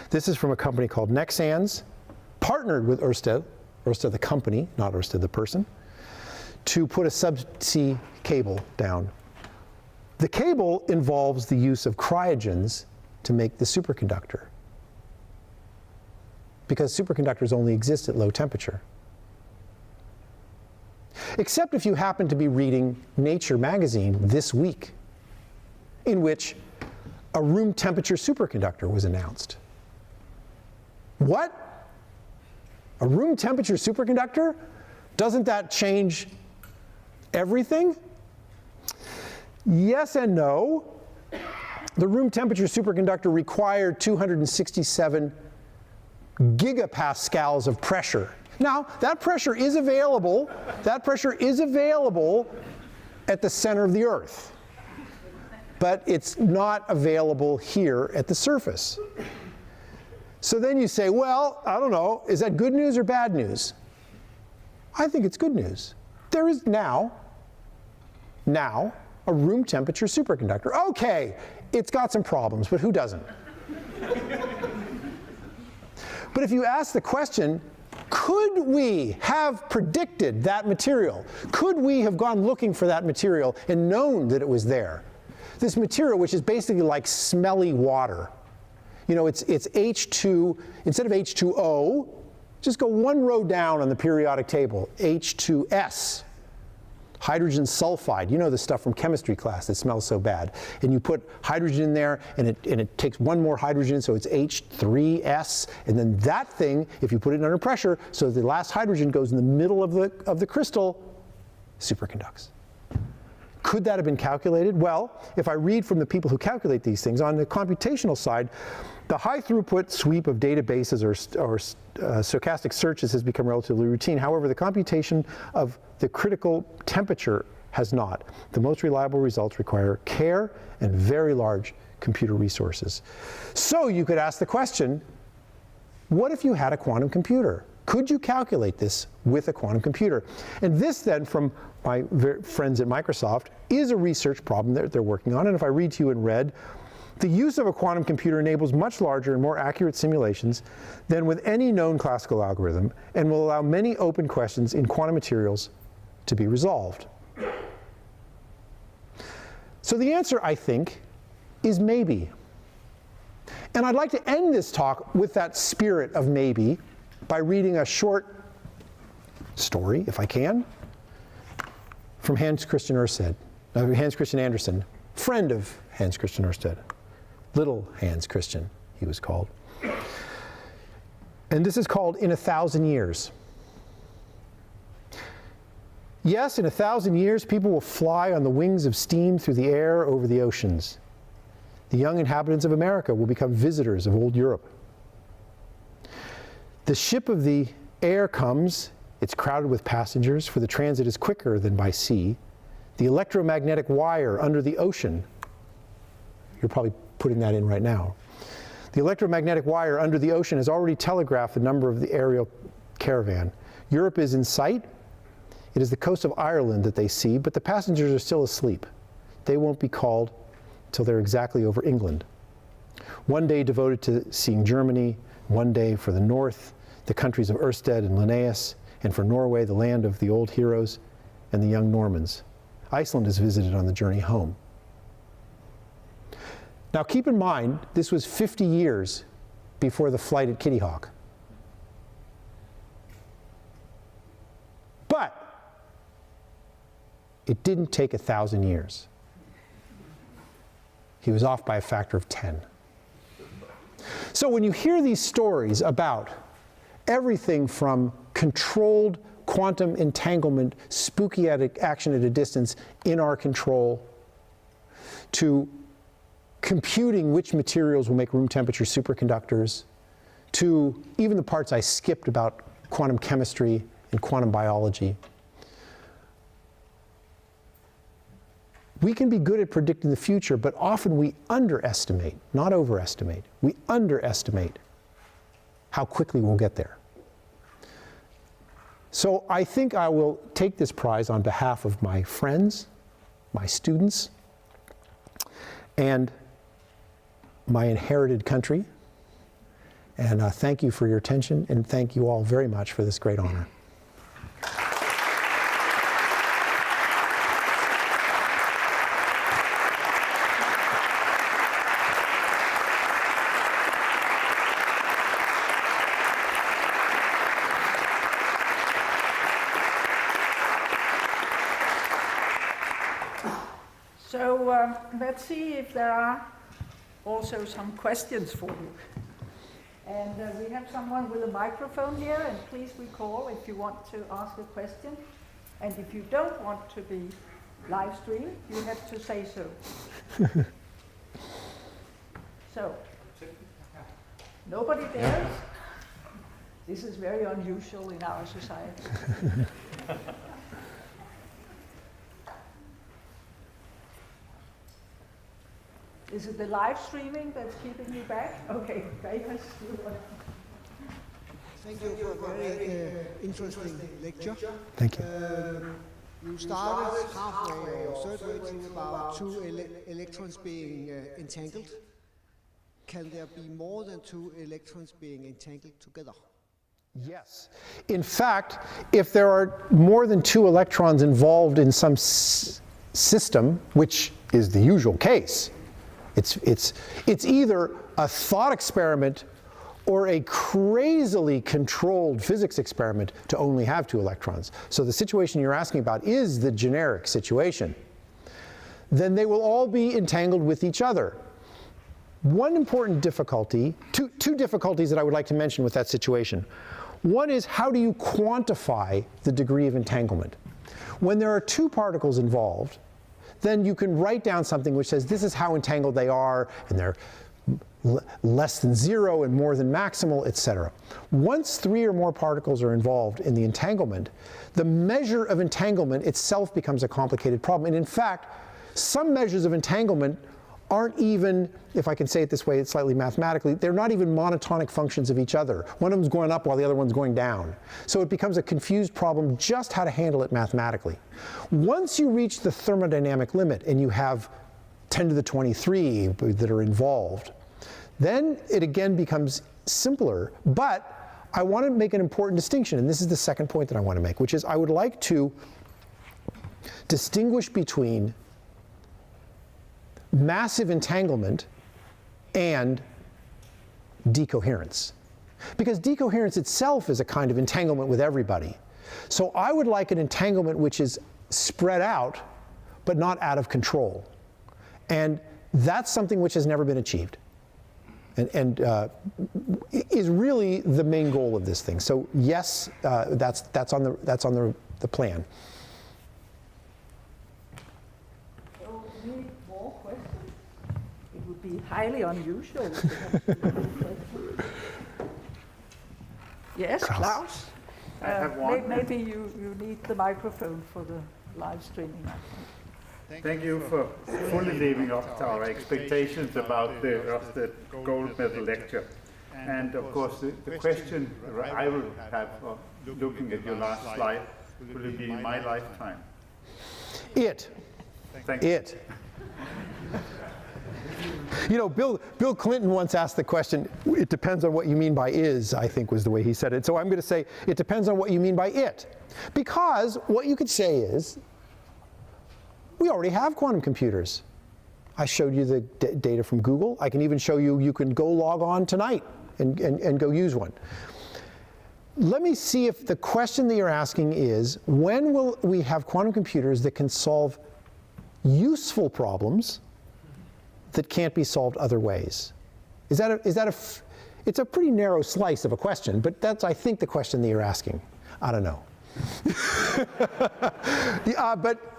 This is from a company called Nexans, partnered with Ørsted, Ørsted the company, not Ørsted the person, to put a subsea cable down. The cable involves the use of cryogens to make the superconductor, because superconductors only exist at low temperature. Except if you happen to be reading Nature magazine this week, in which a room temperature superconductor was announced. What? A room temperature superconductor? Doesn't that change everything? Yes and no. The room temperature superconductor required 267 gigapascals of pressure. Now, that pressure is available. That pressure is available at the center of the Earth. But it's not available here at the surface. So then you say, well, I don't know, is that good news or bad news? I think it's good news. There is now a room temperature superconductor. Okay, it's got some problems, but who doesn't? But if you ask the question, could we have predicted that material? Could we have gone looking for that material and known that it was there? This material, which is basically like smelly water. You know, it's H2, instead of H2O, just go one row down on the periodic table, H2S. Hydrogen sulfide, you know the stuff from chemistry class that smells so bad. And you put hydrogen in there, and it takes one more hydrogen, so it's H3S. And then that thing, if you put it under pressure, so the last hydrogen goes in the middle of the crystal, superconducts. Could that have been calculated? Well, if I read from the people who calculate these things, on the computational side, the high throughput sweep of databases or stochastic searches has become relatively routine. However, the computation of the critical temperature has not. The most reliable results require care and very large computer resources. So you could ask the question, what if you had a quantum computer? Could you calculate this with a quantum computer? And this then, from my friends at Microsoft, is a research problem that they're working on. And if I read to you in red, the use of a quantum computer enables much larger and more accurate simulations than with any known classical algorithm, and will allow many open questions in quantum materials to be resolved. So the answer, I think, is maybe. And I'd like to end this talk with that spirit of maybe by reading a short story, if I can, from Hans Christian Andersen, friend of Hans Christian Ørsted. Little Hans Christian, he was called. And this is called In 1,000 Years. Yes, in 1,000 years, people will fly on the wings of steam through the air over the oceans. The young inhabitants of America will become visitors of old Europe. The ship of the air comes, it's crowded with passengers, for the transit is quicker than by sea. The electromagnetic wire under the ocean, you're probably putting that in right now. The electromagnetic wire under the ocean has already telegraphed the number of the aerial caravan. Europe is in sight. It is the coast of Ireland that they see, but the passengers are still asleep. They won't be called till they're exactly over England. One day devoted to seeing Germany, one day for the north, the countries of Ørsted and Linnaeus, and for Norway, the land of the old heroes and the young Normans. Iceland is visited on the journey home. Now keep in mind, this was 50 years before the flight at Kitty Hawk. But it didn't take 1,000 years. He was off by a factor of 10. So when you hear these stories about everything from controlled quantum entanglement, spooky action at a distance in our control, to computing which materials will make room temperature superconductors, to even the parts I skipped about quantum chemistry in quantum biology. We can be good at predicting the future, but often we underestimate, not overestimate. We underestimate how quickly we'll get there. So I think I will take this prize on behalf of my friends, my students, and my inherited country. And thank you for your attention, and thank you all very much for this great honor. So let's see if there are also some questions for you. And we have someone with a microphone here, and please recall if you want to ask a question. And if you don't want to be live streamed, you have to say so. So, nobody dares? This is very unusual in our society. Is it the live streaming that's keeping you back? Okay, famous. Thank you for a very interesting lecture. Thank you. You started halfway or third way about two electrons being entangled. Can there be more than two electrons being entangled together? Yes. In fact, if there are more than two electrons involved in some system, which is the usual case, it's either a thought experiment or a crazily controlled physics experiment to only have two electrons. So the situation you're asking about is the generic situation. Then they will all be entangled with each other. One important difficulty, two difficulties that I would like to mention with that situation. One is, how do you quantify the degree of entanglement? When there are two particles involved, then you can write down something which says this is how entangled they are, and they're less than zero and more than maximal, etc. Once three or more particles are involved in the entanglement, the measure of entanglement itself becomes a complicated problem. And in fact, some measures of entanglement aren't even, if I can say it this way, it's slightly mathematically, they're not even monotonic functions of each other. One of them's going up while the other one's going down. So it becomes a confused problem just how to handle it mathematically. Once you reach the thermodynamic limit and you have 10 to the 23 that are involved, then it again becomes simpler. But I want to make an important distinction, and this is the second point that I want to make, which is I would like to distinguish between massive entanglement and decoherence. Because decoherence itself is a kind of entanglement with everybody. So I would like an entanglement which is spread out, but not out of control. And that's something which has never been achieved. And is really the main goal of this thing. So yes, that's on the plan. Be highly unusual. Yes, Klaus? I have one. Maybe you need the microphone for the live streaming. Thank you for fully living up to our expectations about the Ørsted gold medal lecture. And of course, the question I will have, looking at your last slide, will it be in my lifetime? Thank you. You know, Bill Clinton once asked the question, it depends on what you mean by is, I think was the way he said it. So I'm going to say, it depends on what you mean by it. Because what you could say is, we already have quantum computers. I showed you the data from Google. I can even show you, you can go log on tonight and go use one. Let me see if the question that you're asking is, when will we have quantum computers that can solve useful problems that can't be solved other ways? Is that it's a pretty narrow slice of a question, but that's, I think, the question that you're asking. I don't know.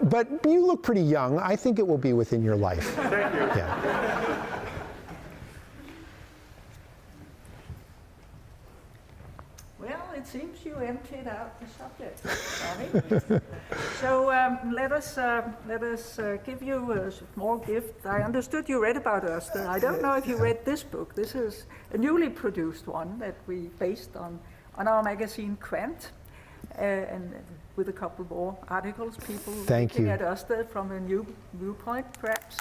But you look pretty young. I think it will be within your life. Thank you. Yeah. Well, it seems you emptied out the subject. Sorry. So let us give you a small gift. I understood you read about Ørsted. I don't know if you read this book. This is a newly produced one that we based on our magazine Quant, and with a couple more articles, people looking at Ørsted from a new viewpoint, perhaps,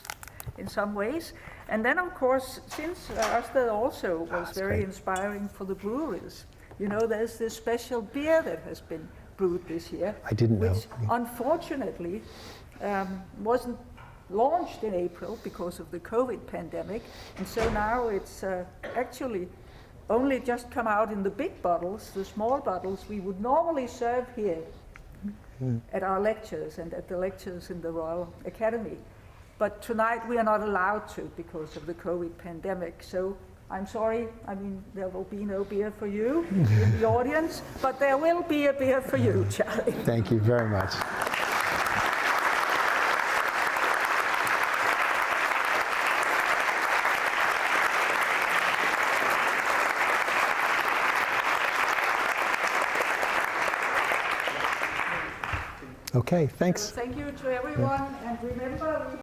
in some ways. And then, of course, since Ørsted also was very inspiring for the breweries, you know, there's this special beer that has been brewed this year. I didn't know. Which, unfortunately, wasn't launched in April because of the COVID pandemic. And so now it's actually only just come out in the big bottles, the small bottles we would normally serve here at our lectures and at the lectures in the Royal Academy. But tonight we are not allowed to because of the COVID pandemic. So I'm sorry, I mean, there will be no beer for you in the audience, but there will be a beer for you, Charlie. Thank you very much. Okay, thanks. So thank you to everyone, and remember,